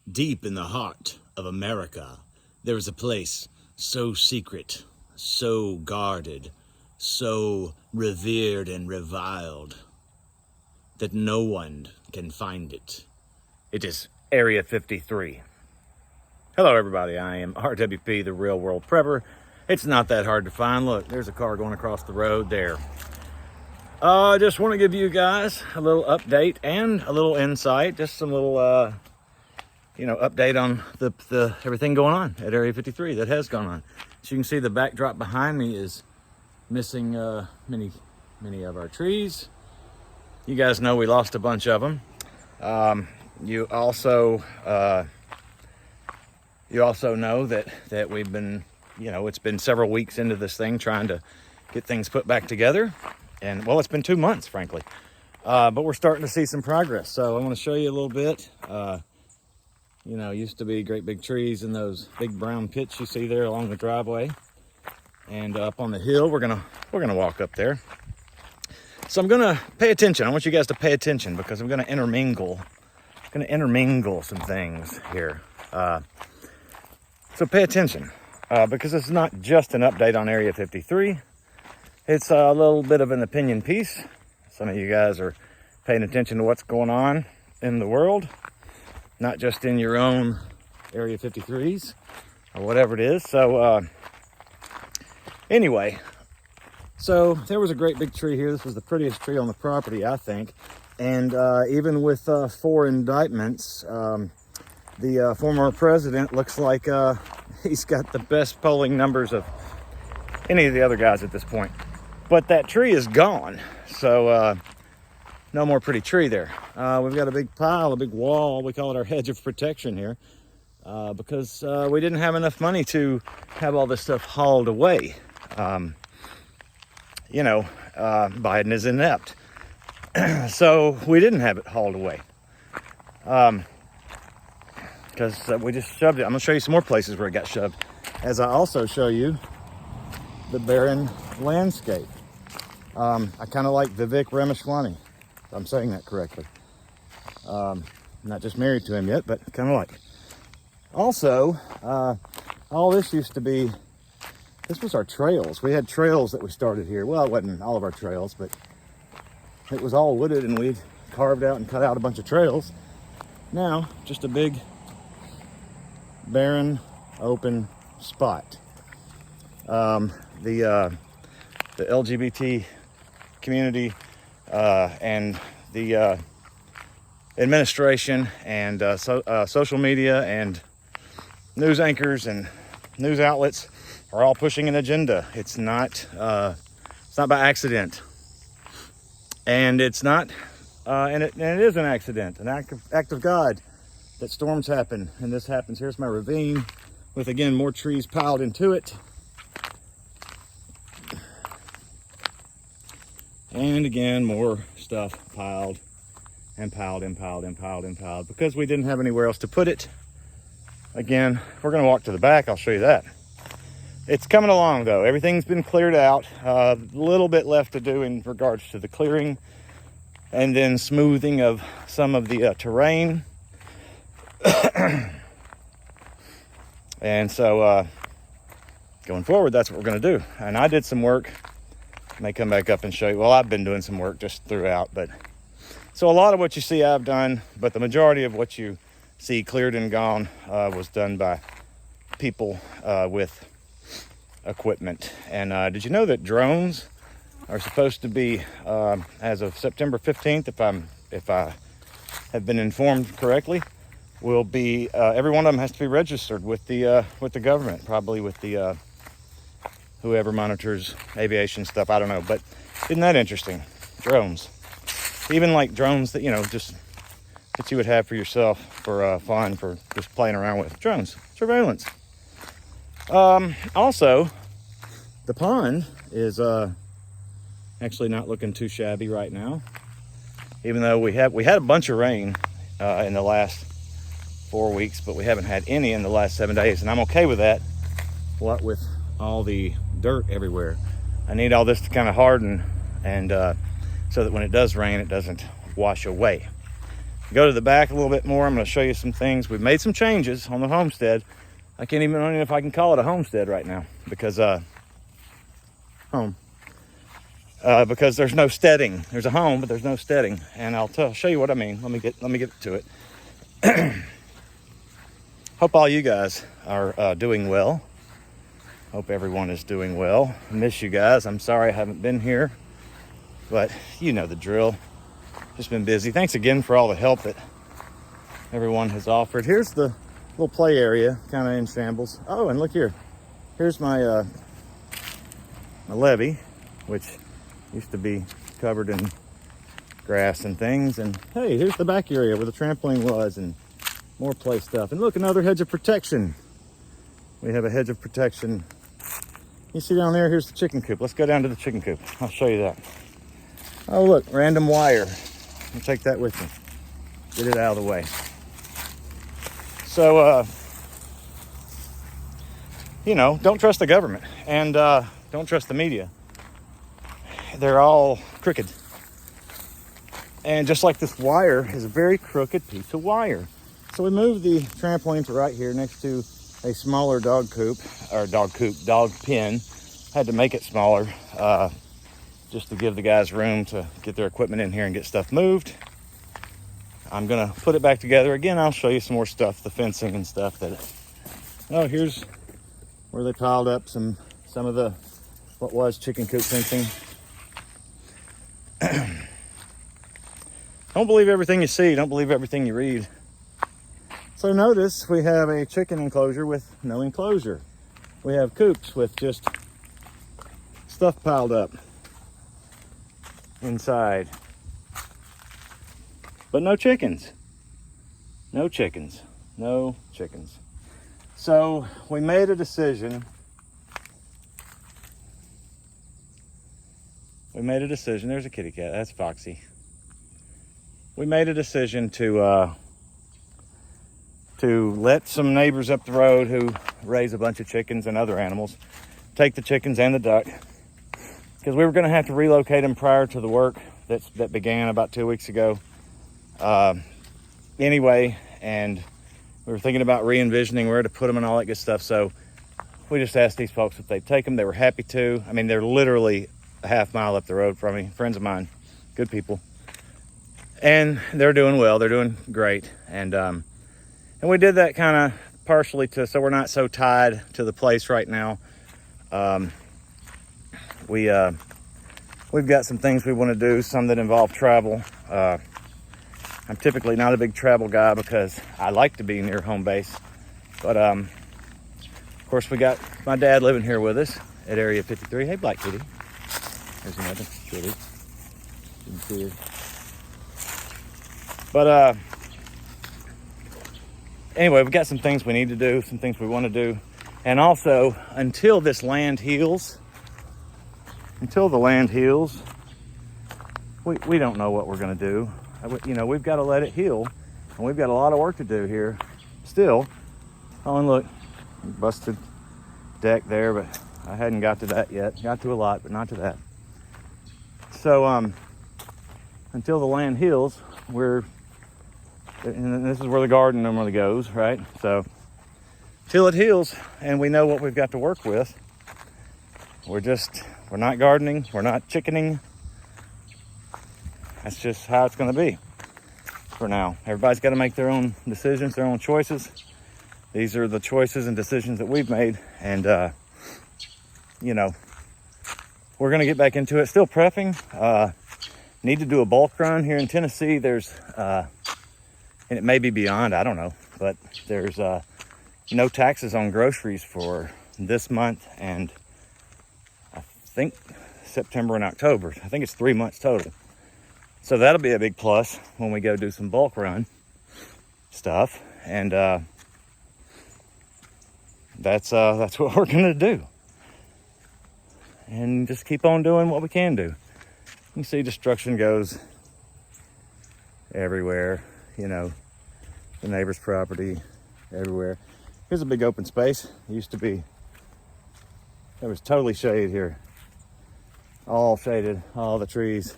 Deep in the heart of America, there is a place so secret, so guarded, so revered and reviled that no one can find it. It is Area 53. Hello everybody, I am RWP, the Real World Prepper. It's not that hard to find. Look, there's a car going across the road there. I just want to give you guys a little update and a little insight, just some little update on the everything going on at Area 53 that has gone on. As you can see, the backdrop behind me is missing many of our trees. You guys know we lost a bunch of them. You also know that we've been, it's been several weeks into this thing trying to get things put back together. And well, it's been 2 months, frankly. But we're starting to see some progress. So I want to show you a little bit. Used to be great big trees in those big brown pits you see there along the driveway. And up on the hill, we're gonna walk up there. So I'm gonna pay attention. I want you guys to pay attention because I'm gonna intermingle some things here. So pay attention because it's not just an update on Area 53. It's a little bit of an opinion piece. Some of you guys are paying attention to what's going on in the world, not just in your own Area 53s or whatever it is. So anyway, so there was a great big tree here. This was the prettiest tree on the property, I think. And even with 4 indictments, the former president looks like he's got the best polling numbers of any of the other guys at this point. But that tree is gone, so no more pretty tree there. We've got a big pile, a big wall. We call it our hedge of protection here because we didn't have enough money to have all this stuff hauled away. Biden is inept. So we didn't have it hauled away because we just shoved it. I'm going to show you some more places where it got shoved, as I also show you the barren landscape. I kind of like Vivek Ramaswamy, if I'm saying that correctly. I'm not just married to him yet, but kind of like. Also, all this used to be, this was our trails. We had trails that we started here. Well, it wasn't all of our trails, but it was all wooded and we carved out and cut out a bunch of trails. Now, just a big, barren, open spot. The LGBT community and the administration and social media and news anchors and news outlets are all pushing an agenda. It's not by accident, and it's not, and it is an accident, an act of God that storms happen, and this happens. Here's my ravine with again more trees piled into it. And again, more stuff piled and piled and piled and piled and piled because we didn't have anywhere else to put it. Again, we're going to walk to the back. I'll show you that. It's coming along, though. Everything's been cleared out. A little bit left to do in regards to the clearing and then smoothing of some of the terrain. And so going forward, that's what we're going to do. And I did some work. May come back up and show you. Well, I've been doing some work just throughout, but so a lot of what you see I've done, but the majority of what you see cleared and gone was done by people with equipment. And did you know that drones are supposed to be, as of September 15th, if I have been informed correctly, will be every one of them has to be registered with the government, probably with the whoever monitors aviation stuff. I don't know, but isn't that interesting? Drones, even like drones that just that you would have for yourself for fun, for just playing around with. Drones, surveillance. Also, the pond is actually not looking too shabby right now, even though we had a bunch of rain in the last 4 weeks, but we haven't had any in the last 7 days, and I'm okay with that. What with all the dirt everywhere, I need all this to kind of harden and so that when it does rain, it doesn't wash away. Go to the back a little bit more. I'm going to show you some things. We've made some changes on the homestead. I don't even know if I can call it a homestead right now because because there's no steading. There's a home, but there's no steading, and I'll show you what I mean. Let me get to it. Hope all you guys are doing well. Hope everyone is doing well. I miss you guys. I'm sorry I haven't been here, but you know the drill. Just been busy. Thanks again for all the help that everyone has offered. Here's the little play area, kind of in shambles. Oh, and look here. Here's my my levee, which used to be covered in grass and things. And hey, here's the back area where the trampoline was and more play stuff. And look, another hedge of protection. We have a hedge of protection. You see down there, here's the chicken coop. Let's go down to the chicken coop. I'll show you that. Oh, look, random wire. I'll take that with me. Get it out of the way. So, you know, don't trust the government and don't trust the media. They're all crooked. And just like this wire is a very crooked piece of wire. So we moved the trampoline to right here next to a smaller dog pen. Had to make it smaller just to give the guys room to get their equipment in here and get stuff moved. I'm gonna put it back together again. I'll show you some more stuff, the fencing and stuff oh, here's where they piled up some of the what was chicken coop fencing. Don't believe everything you see, don't believe everything you read. So notice we have a chicken enclosure with no enclosure. We have coops with just stuff piled up inside. But no chickens. No chickens. No chickens. So we made a decision. There's a kitty cat. That's Foxy. We made a decision to let some neighbors up the road who raise a bunch of chickens and other animals take the chickens and the duck, because we were going to have to relocate them prior to the work that began about 2 weeks ago. Anyway, and we were thinking about re-envisioning where to put them and all that good stuff. So we just asked these folks if they'd take them. They were happy to. I mean, they're literally a half mile up the road from me. Friends of mine, good people. And they're doing well. They're doing great. And we did that kind of partially so we're not so tied to the place right now. We've got some things we want to do, some that involve travel. I'm typically not a big travel guy because I like to be near home base. But, of course, we got my dad living here with us at Area 53. Hey, Black Kitty. There's another kitty. You can see her. But, anyway, we've got some things we need to do, some things we want to do. And also, until this land heals, until the land heals, we don't know what we're going to do. You know, we've got to let it heal, and we've got a lot of work to do here still. Oh, and look, busted deck there, but I hadn't got to that yet. Got to a lot, but not to that. So, until the land heals, and this is where the garden normally goes, right? So, till it heals and we know what we've got to work with, we're not gardening, we're not chickening. That's just how it's going to be for now. Everybody's got to make their own decisions, their own choices. These are the choices and decisions that we've made. And, you know, we're going to get back into it. Still prepping. Need to do a bulk run here in Tennessee. There's, and it may be beyond, I don't know. But there's no taxes on groceries for this month and I think September and October. I think it's 3 months total. So that'll be a big plus when we go do some bulk run stuff. And that's what we're gonna do. And just keep on doing what we can do. You can see destruction goes everywhere, you know, the neighbor's property, everywhere. Here's a big open space. It used to be, there was totally shade here. All shaded, all the trees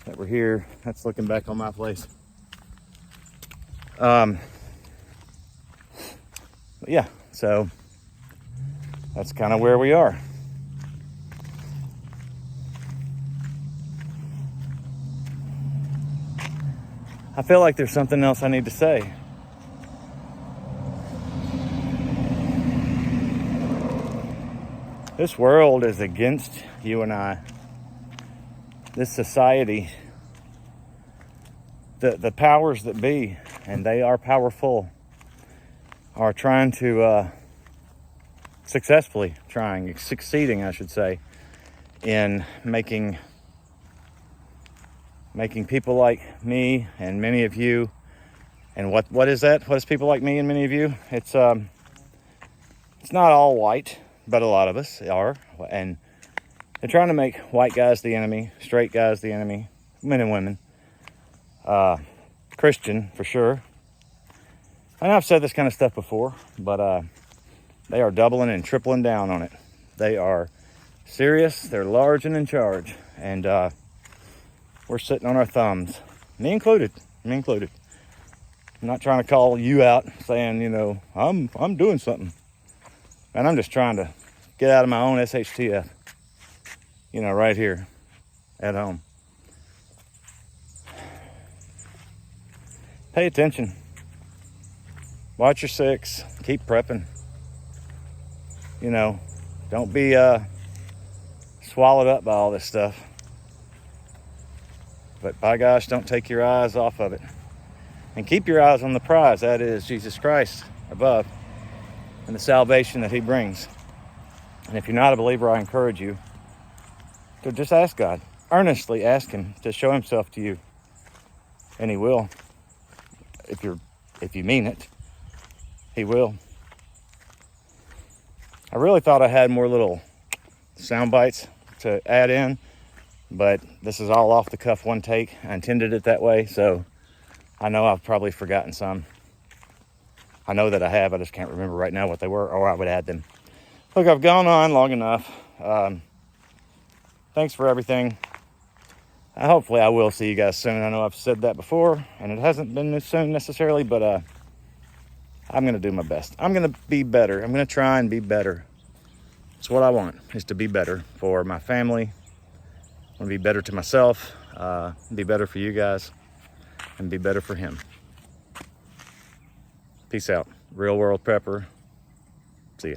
that were here. That's looking back on my place. Yeah, so that's kind of where we are. I feel like there's something else I need to say. This world is against you and I. This society, the powers that be, and they are powerful, are trying to succeeding, I should say, in making people like me and many of you. And what is that? What is people like me and many of you? It's not all white, but a lot of us are, and they're trying to make white guys the enemy, straight guys the enemy, men and women, Christian for sure. And I've said this kind of stuff before, but they are doubling and tripling down on it. They are serious, they're large and in charge, and we're sitting on our thumbs, me included. I'm not trying to call you out saying, I'm doing something. And I'm just trying to get out of my own SHTF, right here at home. Pay attention. Watch your six. Keep prepping. Don't be swallowed up by all this stuff. But by gosh, don't take your eyes off of it. And keep your eyes on the prize. That is Jesus Christ above and the salvation that he brings. And if you're not a believer, I encourage you to just ask God. Earnestly ask him to show himself to you. And he will. If you mean it, he will. I really thought I had more little sound bites to add in, but this is all off the cuff, one take. I intended it that way, so I know I've probably forgotten some. I know that I have, I just can't remember right now what they were, or I would add them. Look, I've gone on long enough. Thanks for everything. Hopefully I will see you guys soon. I know I've said that before, and it hasn't been this soon necessarily, but I'm going to do my best. I'm going to be better. I'm going to try and be better. It's what I want, is to be better for my family. I want to be better to myself, be better for you guys, and be better for him. Peace out. Real World Prepper. See ya.